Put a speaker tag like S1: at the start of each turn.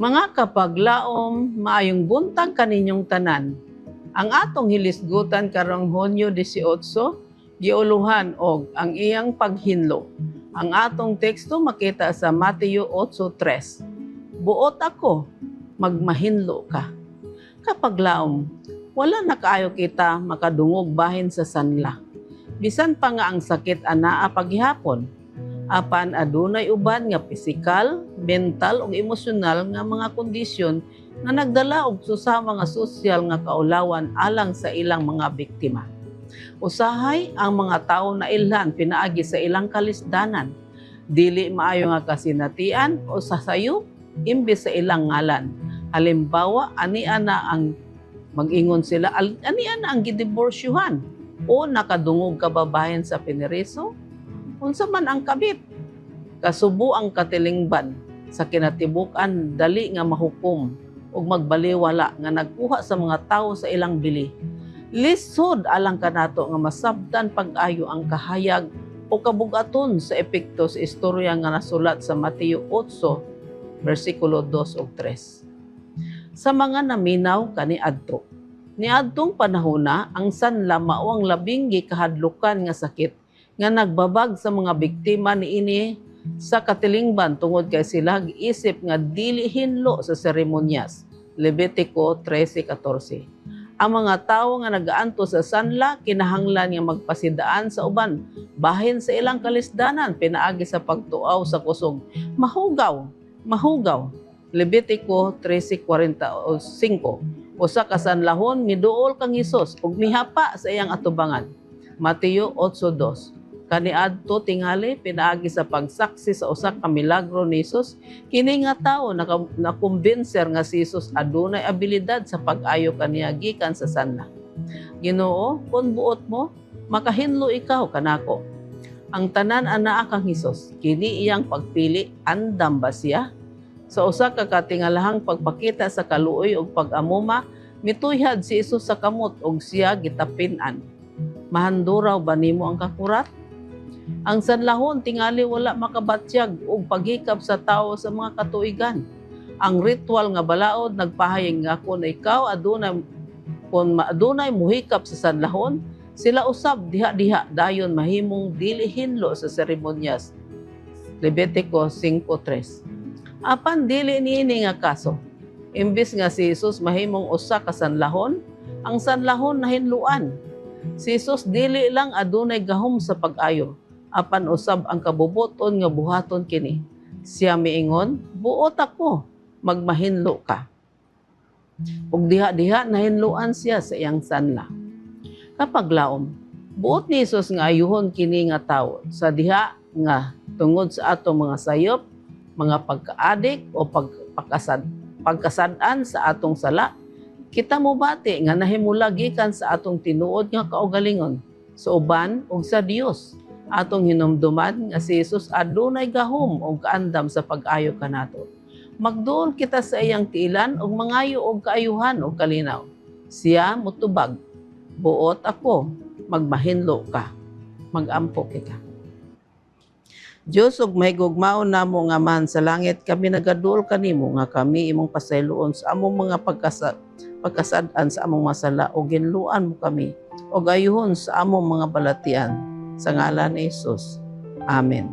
S1: Mga kapaglaom, maayong buntag kaninyong tanan. Ang atong hilisgutan karong Hunyo 18, giuluhan og ang iyang paghinlo. Ang atong teksto makita sa Mateo 8:3. Buot ako, magmahinlo ka. Kapaglaom, wala na kaayo kita makadungog bahin sa sanla. Bisan pa nga ang sakit anaa paghihapon. Apan adunay uban nga pisikal, mental ug emosyonal nga mga kondisyon nga nagdala og susama nga sosyal nga kaulawan alang sa ilang mga biktima. Usahay ang mga tawo na ilhan pinaagi sa ilang kalisdanan, dili maayo nga kasinatian o sasayo imbes sa ilang ngalan. Halimbawa, ania na ang mag-ingon sila, ania na ang gidiborsyuhan o nakadungog kababayan sa pineriso. Unsa man ang kabit, kasubo ang katilingban sa kinatibukan dali nga mahukom ug magbaliwala nga nagkuha sa mga tawo sa ilang bili. Lisod alang kanato nga masabtan pag-ayo ang kahayag o kabugaton sa epekto sa istorya nga nasulat sa Mateo 8, versikulo 2 ug 3. Sa mga naminaw kaniadto, niadtong panahona ang sanla mao ang labing gikahadlukan nga sakit nga nagbabag sa mga biktima niini sa katilingban tungod kay sila giisip nga dili hinlo sa seremonyas. Levitico 13:14. Ang mga tawo nga nagaanto sa sanla kinahanglan nga magpasidaan sa uban bahin sa ilang kalisdanan pinaagi sa pagtuaw sa kusog. Mahugaw. Levitico 13:45. Usa ka sanlahon miduol kang Hesus ug mihapa sa iyang atubangan. Mateo 8:2. Kaniadto tingali pinaagi sa pagsaksi sa usa ka milagro ni Hesus, kini nga tawo nakumbinser nga si Hesus adunay abilidad sa pag-ayo kaniya gikan sa sanla. Ginoo, kun buot mo, makahinlo ikaw kanako. Ang tanan anaa kang Hesus, kini iyang pagpili, andam ba siya? Sa usa ka katingalahang pagpakita sa kaluoy ug pag-amuma, mituyhad si Hesus sa kamot ug siya gitapin-an. Mahanduraw ba nimo ang kakurat? Ang sanlahon tingali wala makabatyag og paghikap sa tawo sa mga katuigan. Ang ritual nga balaod nagpahayag nga kung ikaw adunay muhikap sa sanlahon, sila usab diha-diha dayon mahimong dili hinlo sa seremonyas. Levitico 5:3. Apan dili niini nga kaso. Imbis nga si Hesus mahimong usa ka sanlahon, ang sanlahon nahinluan. Si Hesus dili lang adunay gahom sa pag-ayo, apan usab ang kabubuton nga buhaton kini. Siya miingon, buot ako, magmahinlo ka. Ug diha-diha nahinluan siya sa iyang sanla. Kapaglaom, buot ni Hesus nga ayuhon kini nga tawo sa diha nga tungod sa atong mga sayop, mga pagkaadik o pagkasad-an sa atong sala, kita mo bati nga nahimula gikan sa atong tinuod nga kaugalingon sa uban ug sa Dios. Atong hinumduman nga si Hesus adunay gahom ug kaandam sa pag-ayo kanato. Magduol kita sa iyang tiilan ug mangayo og kaayuhan ug kalinaw. Siya mutubag, buot ako, magmahinlo ka, magampo kita. Diyos ug mahigugmaon namo nga man sa langit, kami nagadul kanimo nga kami imong pasayloon sa among mga pagkasad-an sa among masala o ginluan mo kami o gayuhon sa among mga balatian sa ngalan ni Hesus. Amen.